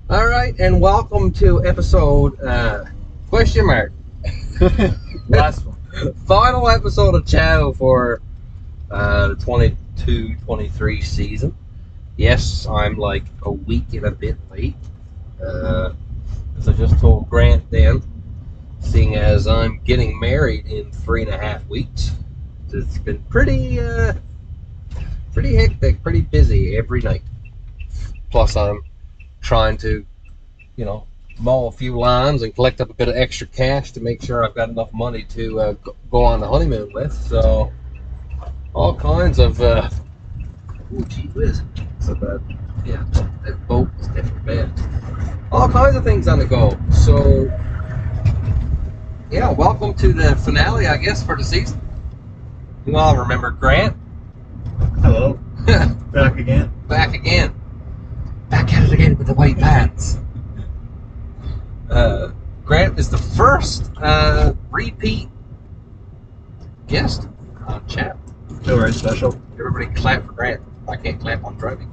All right, and welcome to episode question mark. Last one. Final episode of CHOW for the 22-23 season. Yes, I'm like a week and a bit late. As I just told Grant then, seeing as I'm getting married in 3.5 weeks. It's been pretty hectic, pretty busy every night. Plus, I'm trying to, mow a few lawns and collect up a bit of extra cash to make sure I've got enough money to go on the honeymoon with. So, all kinds of, oh, gee whiz. So bad. Yeah, that boat is definitely bad. All kinds of things on the go. So, yeah, welcome to the finale, I guess, for the season. You all remember Grant? Hello. Back again. Back again. Back at it again with the white pants. Grant is the first repeat guest on chat. No, very special. Everybody clap for Grant. I can't clap on driving.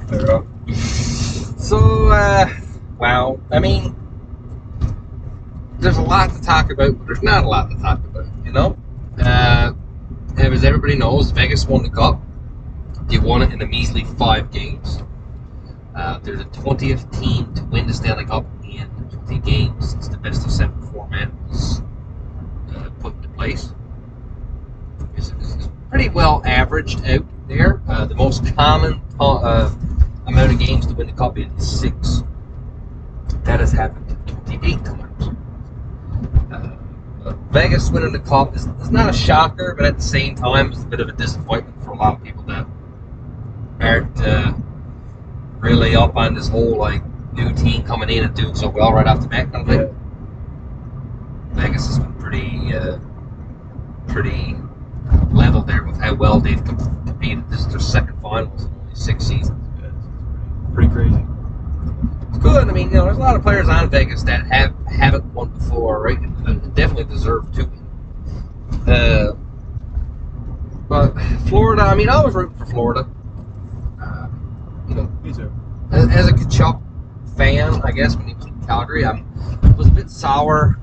There we go. So, wow. I mean, there's a lot to talk about, but there's not a lot to talk about, you know? As everybody knows, Vegas won the Cup. They won it in a measly 5 games. They're the 20th team to win the Stanley Cup in 20 games since the best-of-7 format was put into place. It's pretty well averaged out there. The most common amount of games to win the Cup is 6. That has happened 28 times. Vegas winning the Cup is not a shocker, but at the same time, it's a bit of a disappointment for a lot of people that aren't really up on this whole like new team coming in and doing so well right off the bat kind of thing. Yeah. Vegas has been pretty level there with how well they've competed. This is their second finals in only 6 seasons. Yeah, it's pretty crazy. It's good. I mean, there's a lot of players on Vegas that haven't won before, right? And definitely deserve to win. But Florida, I mean, I was rooting for Florida. Me too. As a C.H.O.W fan, I guess, when he was in Calgary, I was a bit sour,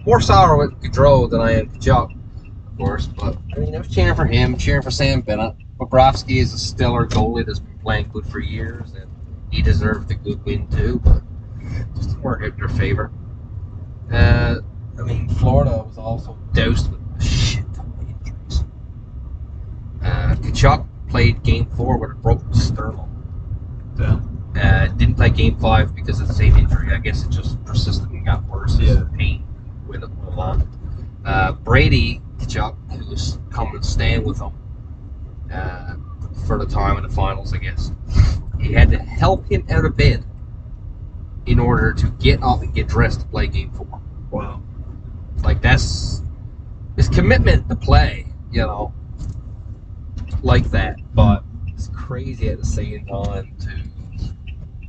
more sour with Gaudreau than I am C.H.O.W, of course. But I mean, I was cheering for him, cheering for Sam Bennett. Bobrovsky is a stellar goalie that's been playing good for years, and he deserved a good win too, but just didn't work out in their favor. I mean, Florida was also doused with a shit ton of injuries. C.H.O.W played Game 4 with a broken sternum. Yeah. Didn't play Game 5 because of the same injury. I guess it just persisted and got worse. Yeah. Pain went on. Brady, C.H.O.W, who was coming and staying with him for the time in the finals, I guess. He had to help him out of bed in order to get up and get dressed to play Game 4. Wow. Like, that's his commitment to play, like that. But it's crazy at the same time to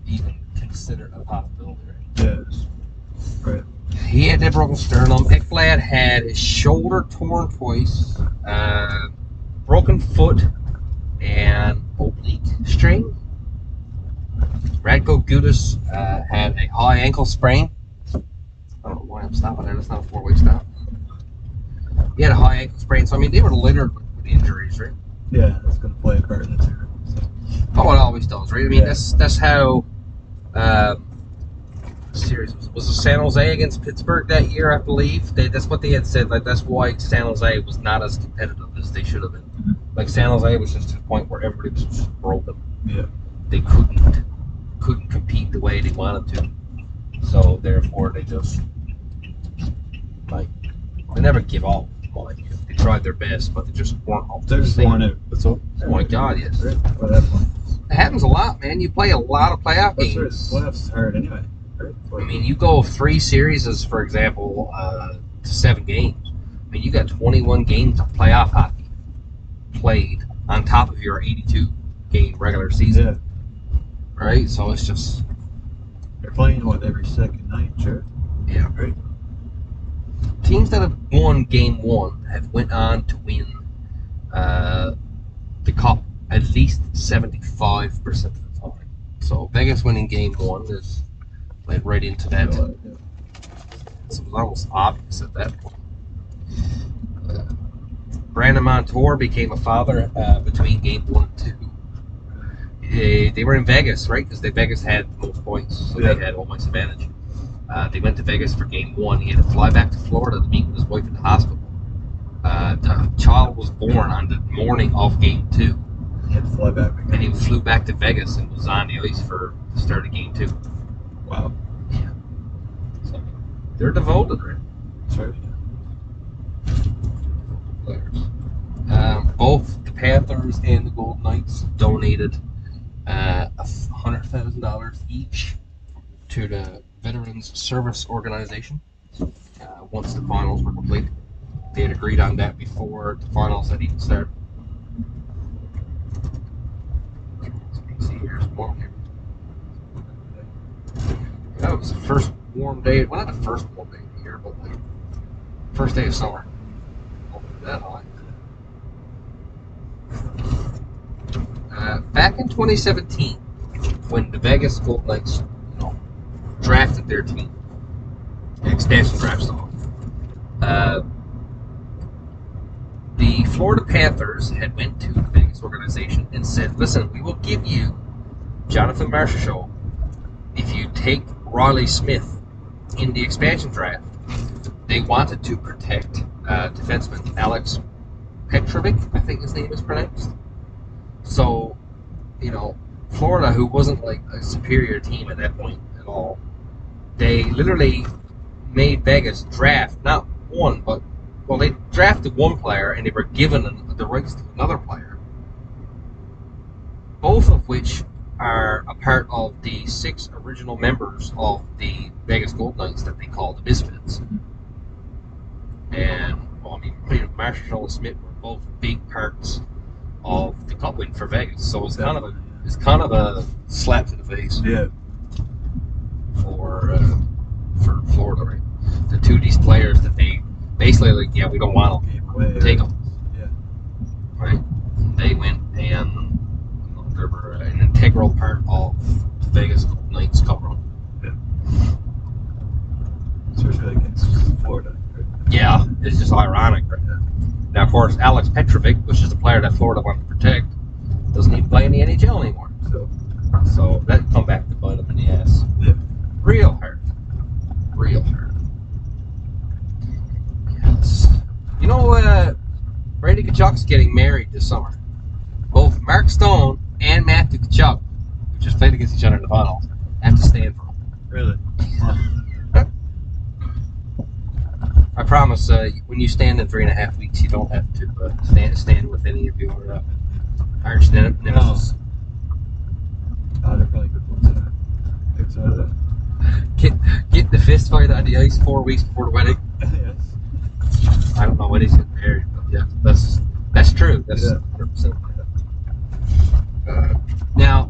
even consider a possibility. Yes. Right. He had that broken sternum. Ekblad had his shoulder torn twice, broken foot, and oblique strain. Radko Gudas had a high ankle sprain. I don't know why I'm stopping there. That's not a 4-way stop. He had a high ankle sprain. So, I mean, they were littered with injuries, right? Yeah, that's going to play a part in it too. So. Oh, it always does, right? I mean, that's how series was it San Jose against Pittsburgh that year, I believe. That's what they had said. Like, that's why San Jose was not as competitive as they should have been. Mm-hmm. Like, San Jose was just to the point where everybody was just broken. Yeah. They couldn't compete the way they wanted to. So therefore, they just they never give up. They tried their best, but they just weren't up to They're the just same. worn out. That's all. Oh my God, yes. Right. Well, that point. It happens a lot, man. You play a lot of playoff games. That's right. Playoffs is hard anyway. Right? I mean, you go 3 series, as for example, to 7 games. I mean, you got 21 games of playoff hockey played on top of your 82-game regular season. Yeah. Right? So it's just... They're playing, every second night, sure. Yeah. Right. Teams that have won Game 1 have went on to win the Cup at least 75% of the time. So Vegas winning game 1 is led right into that. Yeah. So it was almost obvious at that point. Brandon Montour became a father between game 1 and 2. They were in Vegas, right? Because Vegas had the most points, so they had home ice advantage. They went to Vegas for game 1. He had to fly back to Florida to meet with his wife at the hospital. The child was born on the morning of game 2. He had to fly back. And he flew back to Vegas and was on the ice for the start of game 2. Wow. Yeah. So they're devoted, right? That's right. Players. Both the Panthers and the Golden Knights donated $100,000 each to the Veterans Service Organization once the finals were complete. They had agreed on that before the finals had even started. So you can see here's warm here. That was the first warm day. Well, not the first warm day of the year, but like first day of summer. That high. Back in 2017, when the Vegas Golden Knights, drafted their team, the expansion draft style, the Florida Panthers had went to the Vegas organization and said, "Listen, we will give you Jonathan Marchessault if you take Riley Smith in the expansion draft." They wanted to protect defenseman Alex Petrovic, I think his name is pronounced. So, Florida, who wasn't like a superior team at that point at all, they literally made Vegas draft not one, but they drafted one player and they were given the rights to another player, both of which are a part of the 6 original members of the Vegas Golden Knights that they call the Misfits. And Marchessault and Smith were both big parts of the cup win for Vegas, so it's kind of a slap to the face. Yeah. For Florida, right? The 2 of these players that they basically we don't want them, take them. Yeah. Right? They went and they were an integral part of the Vegas Golden Knights cup run. Yeah. Especially against Florida. Right? Yeah, it's just ironic, right? Now, of course, Alex Petrovic, which is the player that Florida wanted to protect, doesn't even play in the NHL anymore. So that come back to bite him in the ass. Yeah. Real hurt. Yes. Brady Tkachuk's getting married this summer. Both Mark Stone and Matthew Tkachuk, who just played against each other in the finals, have to stand for him. Really? I promise, when you stand in 3.5 weeks, you don't have to stand with any of your arch nemesis. They're probably good ones outside of that. Get the fist fight on the ice 4 weeks before the wedding. Yes. I don't know when he's getting married, but yeah, that's true. That's 100%. Now,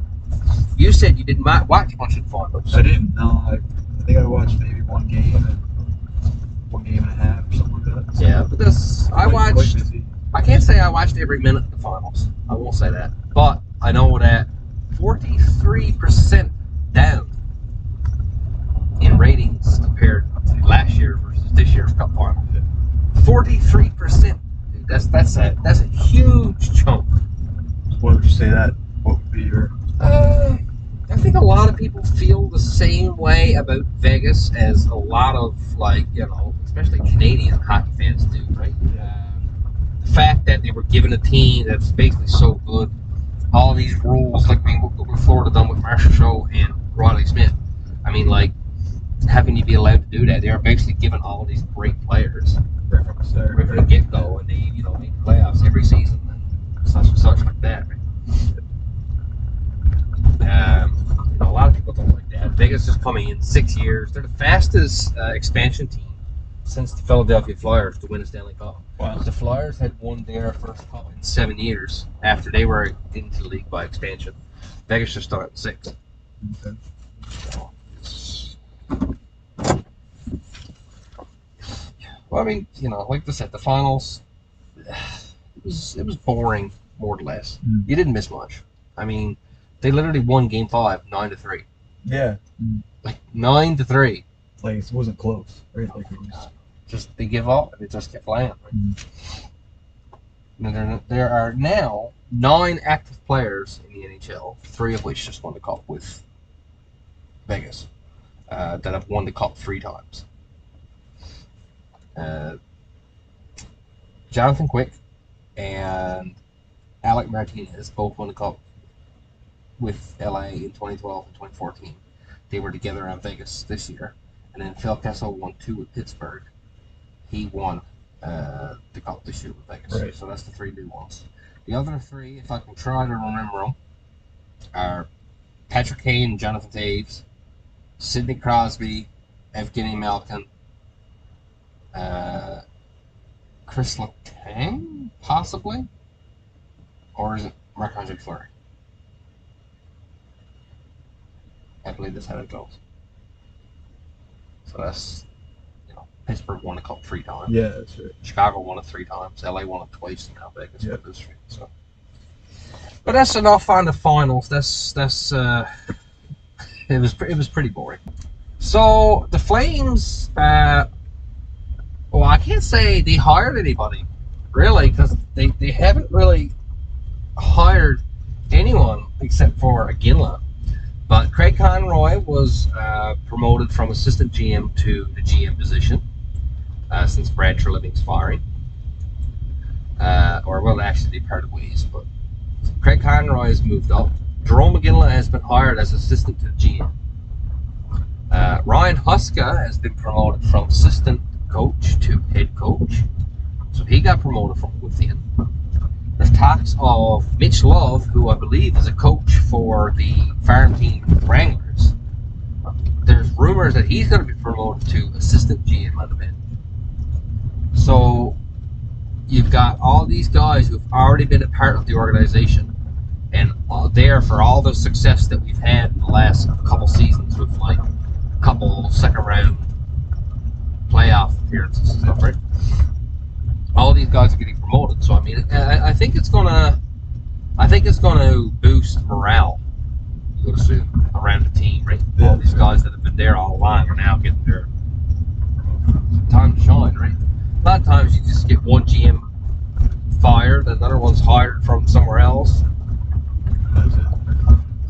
you said you didn't watch a bunch of finals. I didn't. No, I think I watched maybe one game and a half or something like that. So Yeah, but I can't say I watched every minute of the finals. I won't say that, but I know that 43% down in ratings compared to last year versus this year's cup final. 43%. Dude, that's a huge chunk. What would you say that? What would be your? I think a lot of people feel the same way about Vegas as a lot of especially Canadian hockey fans do, right? The fact that they were given a team that's basically so good, all these rules, what Florida done with Marchessault and Riley Smith. I mean, having you be allowed to do that, they are basically given all these great players Right from the start. right from the get-go, and they make the playoffs every season and such like that. Right? A lot of people don't like that. Vegas is coming in 6 years. They're the fastest expansion team since the Philadelphia Flyers to win a Stanley Cup. Wow. The Flyers had won their first cup in 7 years after they were into the league by expansion. Vegas just started at 6. Okay. Well, I mean, like I said, the finals, it was boring, more or less. You didn't miss much. I mean, They literally won Game 5, 9-3. Yeah. Like 9-3. Like it wasn't close, right? Like it was. Just they give up and they just kept playing. There are now 9 active players in the NHL, 3 of which just won the cup with Vegas, that have won the cup 3 times. Jonathan Quick and Alec Martinez both won the cup with LA in 2012 and 2014. They were together on Vegas this year. And then Phil Kessel won 2 with Pittsburgh. He won the cup this year with Vegas. Right. So that's the 3 new ones. The other 3, if I can try to remember them, are Patrick Kane and Jonathan Taves, Sidney Crosby, Evgeny Malkin, Chris Letang, possibly? Or is it Marc-Andre Fleury? I believe that's how it goes. So that's, Pittsburgh won a cup 3 times. Yeah, that's right. Chicago won it 3 times. LA won it twice, and now Vegas Yeah. won this 3. So. But that's enough on the finals. It was pretty boring. So the Flames, well, I can't say they hired anybody, really, because they haven't really hired anyone except for Iginla. But Craig Conroy was promoted from assistant GM to the GM position since Brad Treliving's firing. Or, well, actually, they parted ways, but Craig Conroy has moved up. Jerome Iginla has been hired as assistant to the GM. Ryan Huska has been promoted from assistant coach to head coach. So he got promoted from within. There's talks of Mitch Love, who I believe is a coach for the farm team Wranglers. There's rumors that he's going to be promoted to assistant GM on the bench. So you've got all these guys who've already been a part of the organization and there for all the success that we've had in the last couple seasons with like a couple second round playoff appearances and stuff, right? All these guys are getting promoted, so I mean, I think it's gonna boost morale, you would assume, around the team, right? Yeah, All these guys that have been there all along are now getting their time to shine, right? A lot of times you just get one GM fired, another one's hired from somewhere else.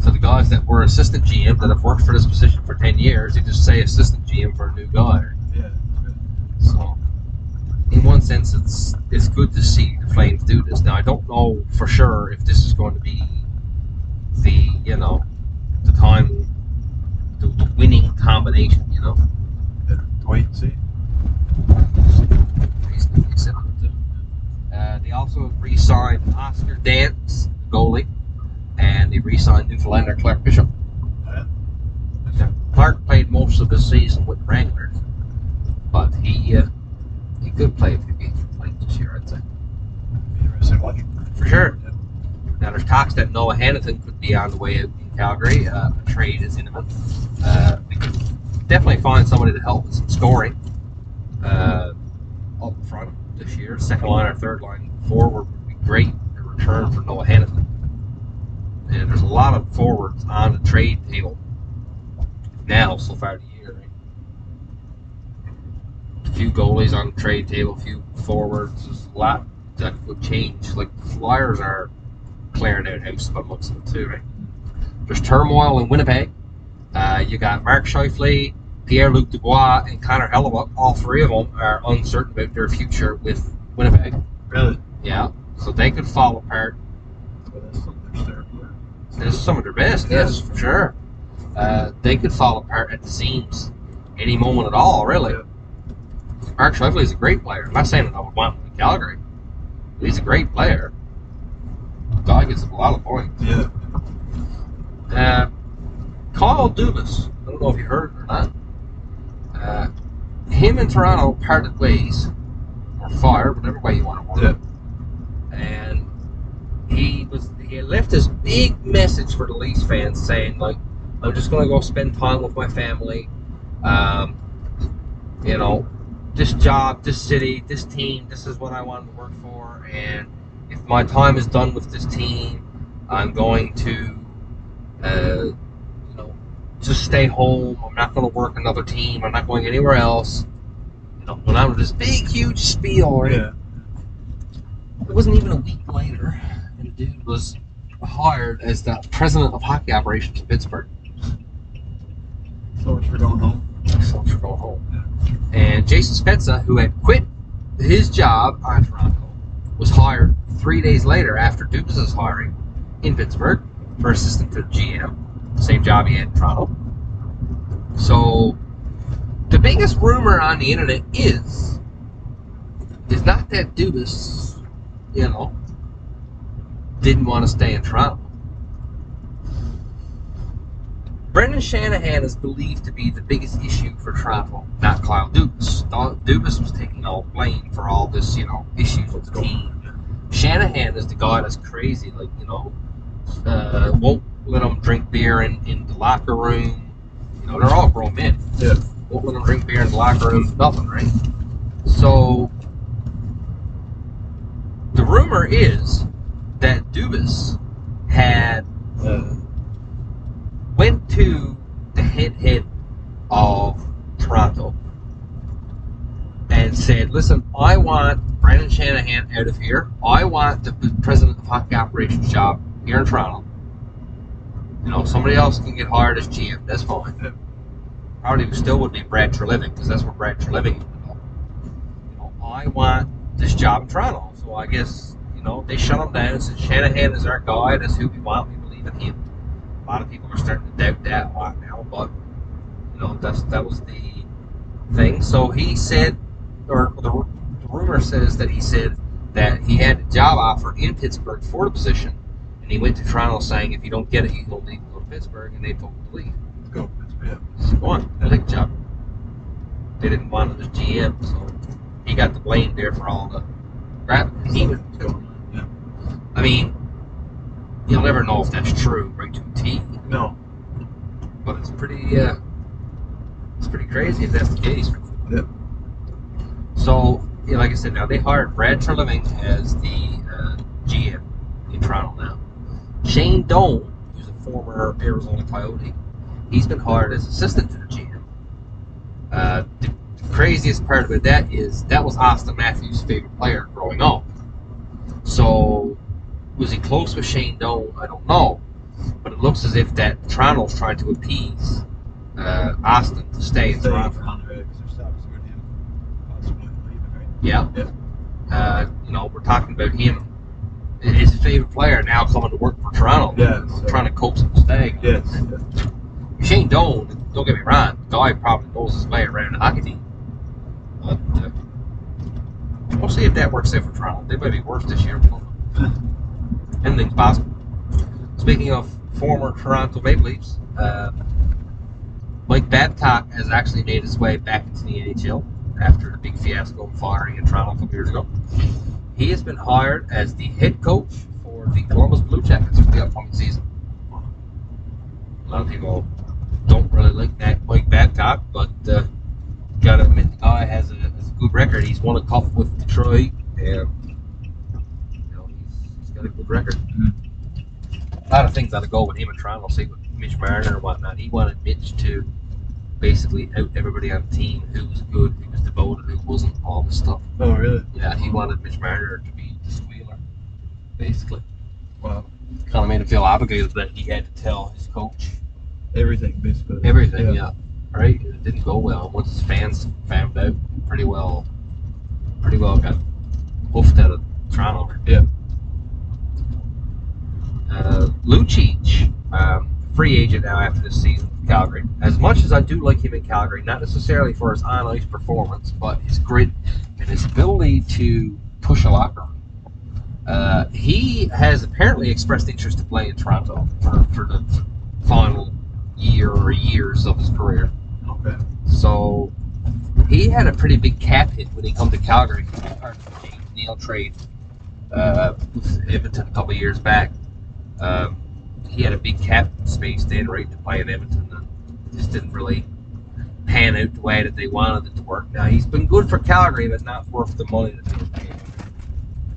So the guys that were assistant GM that have worked for this position for 10 years, they just say assistant GM for a new guy. Yeah. So, in one sense, it's good to see the Flames do this. Now, I don't know for sure if this is going to be the time, the winning combination, Wait and see. They also re-signed Oscar Dance, goalie, and they re-signed Newfoundlander Clark Bishop. Yeah. Clark played most of the season with Wranglers, but he could play a few games for Flames this year, I'd say. Interesting watch. For sure. Now, there's talks that Noah Hanifin could be on the way out in Calgary. A trade is imminent. We could definitely find somebody to help with some scoring up front this year. Second line or third line forward would be great in return for Noah Hanifin. And there's a lot of forwards on the trade table now so far the year. Right? A few goalies on the trade table, a few forwards. There's a lot that would change. Like the Flyers are clearing out house by looks of it too, right? There's turmoil in Winnipeg. You got Mark Scheifele, Pierre-Luc Dubois, and Connor Hellebuck. All 3 of them are uncertain about their future with Winnipeg. Really? Yeah, so they could fall apart. There's some of their best, yes, for sure. They could fall apart at the seams any moment at all, really. Yeah. Mark Scheifele is a great player. I'm not saying that I would want him in Calgary. But he's a great player. Guy gets a lot of points. Yeah. Kyle Dubas, I don't know if you heard it or not. Him and Toronto parted ways, or fired, whatever way you want to word it. And he left this big message for the Leafs fans saying, like, I'm just going to go spend time with my family. This job, this city, this team, this is what I want to work for. And if my time is done with this team, I'm going to You know, just stay home. I'm not going to work another team. I'm not going anywhere else. You know, went on with this big, huge spiel, right? Yeah. It wasn't even a week later, and the dude was hired as the president of hockey operations in Pittsburgh. So much for going home. So much for going home. And Jason Spezza, who had quit his job on Toronto, was hired 3 days later after Dubas' hiring in Pittsburgh for assistant to GM. Same job he had in Toronto. So the biggest rumor on the internet is not that Dubas, you know, didn't want to stay in Toronto. Brendan Shanahan is believed to be the biggest issue for Toronto, not Kyle Dubas. Dubas was taking all blame for all this, you know, issues with the team. Shanahan is the guy that's crazy, like, you know, won't let them drink beer in the locker room. You know, they're all grown men. Yeah. Won't let them drink beer in the locker room, nothing, right? So the rumor is that Dubas had went to the head of Toronto and said, listen, I want Brendan Shanahan out of here. I want the president of hockey operations job here in Toronto. You know, somebody else can get hired as GM. That's fine. Yeah. Probably still would be Brad Treliving, because that's where Brad Treliving would go. You know, I want this job in Toronto. So I guess, you know, they shut him down and said, Shanahan is our guy. That's who we want. We believe in him. A lot of people are starting to doubt that a lot now, but you know, that was the thing. So he said, or the rumor says that he said that he had a job offer in Pittsburgh for the position, and he went to Toronto saying if you don't get it, you don't need to go to Pittsburgh, and they told him to leave. Let's go. Yeah. So go on, I take the job. They didn't want him as GM, so he got the blame there for all the crap he was doing. Yeah. I mean, you'll never know if that's true, right to a T. No. But it's pretty crazy if that's the case. Yeah. So, yeah, like I said, now they hired Brad Treliving as the GM in Toronto now. Shane Doan, who's a former Arizona Coyote, he's been hired as assistant to the GM. The craziest part about that is that was Austin Matthews' favorite player growing up. So, was he close with Shane Doan? I don't know. But it looks as if that Toronto's trying to appease Austin to stay in Toronto. Yeah. You know, we're talking about him, his favorite player, now coming to work for Toronto. Yeah. Trying to coax him to stay. Yes. Shane Doan, don't get me wrong, the guy probably knows his way around the hockey team. But we'll see if that works out for Toronto. They might be worse this year. Anything's possible. Speaking of former Toronto Maple Leafs, Mike Babcock has actually made his way back into the NHL after the big fiasco of firing in Toronto a couple years ago. He has been hired as the head coach for the Columbus Blue Jackets for the upcoming season. A lot of people don't really like Mike Babcock, but gotta admit the guy has a good record. He's won a cup with Detroit, and you know, he's got a good record. Mm-hmm. A lot of things ought to go with him in Toronto, say with Mitch Marner and whatnot. He wanted Mitch to basically out everybody on the team who was good, who was devoted, who wasn't, all this stuff. Oh, really? Yeah, he wanted Mitch Marner to be the squealer, basically. Wow. Kind of made him feel obligated that he had to tell his coach Everything, basically. everything, yeah. Right? It didn't go well. Once his fans found out, pretty well got hoofed out of Toronto. Yeah. Lucic, free agent now after this season for Calgary. As much as I do like him in Calgary, not necessarily for his on-ice performance, but his grit and his ability to push a locker room. He has apparently expressed interest to play in Toronto for the final year or years of his career. Okay. So he had a pretty big cap hit when he come to Calgary. He was part of the James Neal trade with Edmonton a couple of years back. He had a big cap space then, right, to play in Edmonton, and just didn't really pan out the way that they wanted it to work. Now, he's been good for Calgary, but not worth the money that they were paying.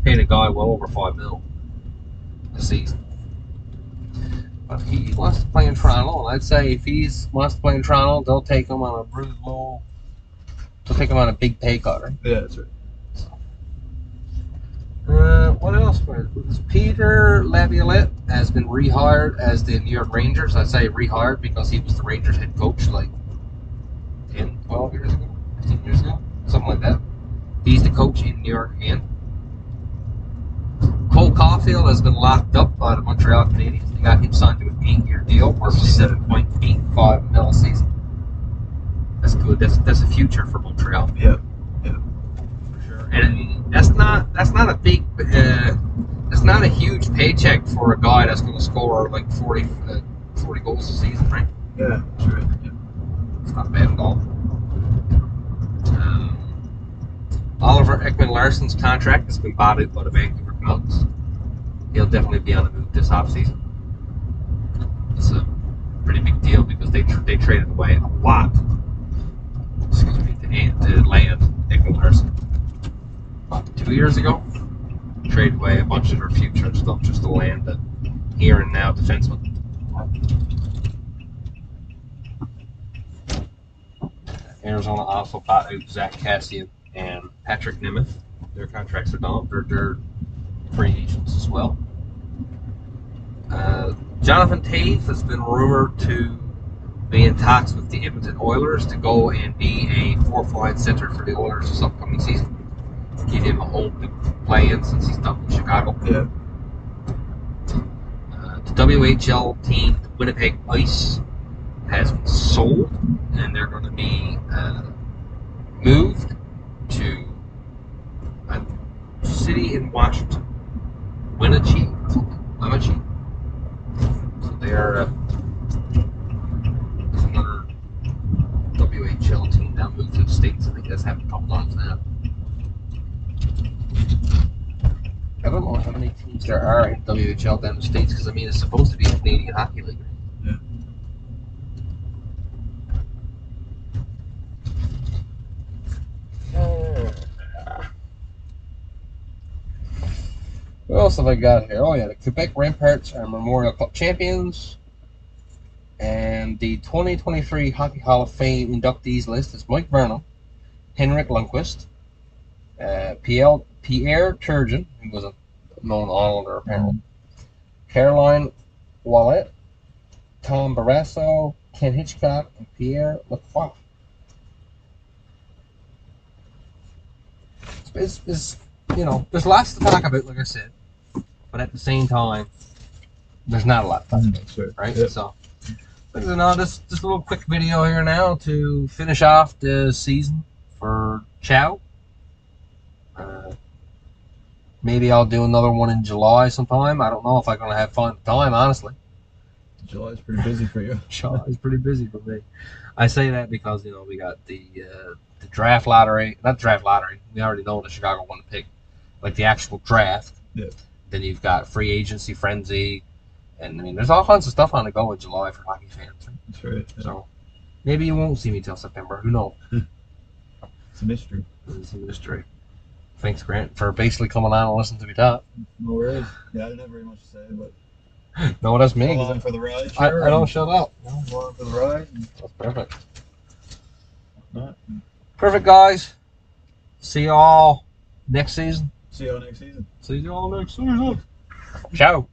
Paying a guy well over $5 million a season. But he wants to play in Toronto, and I'd say if he wants to play in Toronto, they'll take him on a really low. They'll take him on a big pay cut, right? Yeah, that's right. What else? Peter Laviolette has been rehired as the New York Rangers. I say rehired because he was the Rangers head coach like 10, 12 years ago, 15 years ago, something like that. He's the coach in New York again. Cole Caulfield has been locked up by the Montreal Canadiens. They got him signed to an 8-year deal worth $7.85 million a season. That's good. That's a future for Montreal. Yeah. And that's not a big that's not a huge paycheck for a guy that's going to score like 40 goals a season, right? Yeah, that's right. Yeah. It's not bad at all. Oliver Ekman-Larsson's contract has been bought out by the Vancouver Canucks. He'll definitely be on the move this offseason. It's a pretty big deal because they traded away a lot. Excuse me, to land Ekman-Larsson. 2 years ago, trade away a bunch of their future stuff just to land a here and now defenseman. Arizona also bought out Zach Kassian and Patrick Nemeth. Their contracts are done. They're free agents as well. Jonathan Toews has been rumored to be in talks with the Edmonton Oilers to go and be a fourth-line center for the Oilers this upcoming season. Give him a home to play in since he's done with Chicago. Yeah. The WHL team, the Winnipeg Ice, has been sold, and they're going to be moved to a city in Washington, Wenatchee. So they're there's another WHL team now moved to the States. I think that's happened a couple times now. I don't know how many teams there are in WHL down in the States because I mean it's supposed to be a Canadian Hockey League. Yeah. What else have I got here? Oh yeah, the Quebec Ramparts are Memorial Cup champions, and the 2023 Hockey Hall of Fame inductees list is Mike Vernon, Henrik Lundqvist, Pierre Turgeon, who was a known Islander apparently, Caroline Ouellet, Tom Barrasso, Ken Hitchcock, and Pierre Lacroix. It's there's lots to talk about, like I said, but at the same time, there's not a lot to talk about, Sure. right? Yep. So, just a little quick video here now to finish off the season for CHOW. Maybe I'll do another one in July sometime. I don't know if I'm going to have fun time, honestly. July's pretty busy for you. July is pretty busy for me. I say that because, we got the draft lottery. Not draft lottery. We already know the Chicago one to pick. Like the actual draft. Yeah. Then you've got free agency frenzy. And, I mean, there's all kinds of stuff on the go in July for hockey fans. Right? That's right. Yeah. So, maybe you won't see me till September. Who knows? It's a mystery. It's a mystery. Thanks, Grant, for basically coming on and listening to me talk. No worries. Yeah, I didn't have very much to say, but No, that's me. go on for the ride. I Sure. don't shut up. Go on for the ride. That's perfect. Perfect, guys. See you all next season. See you all next season. See you all next season. Ciao.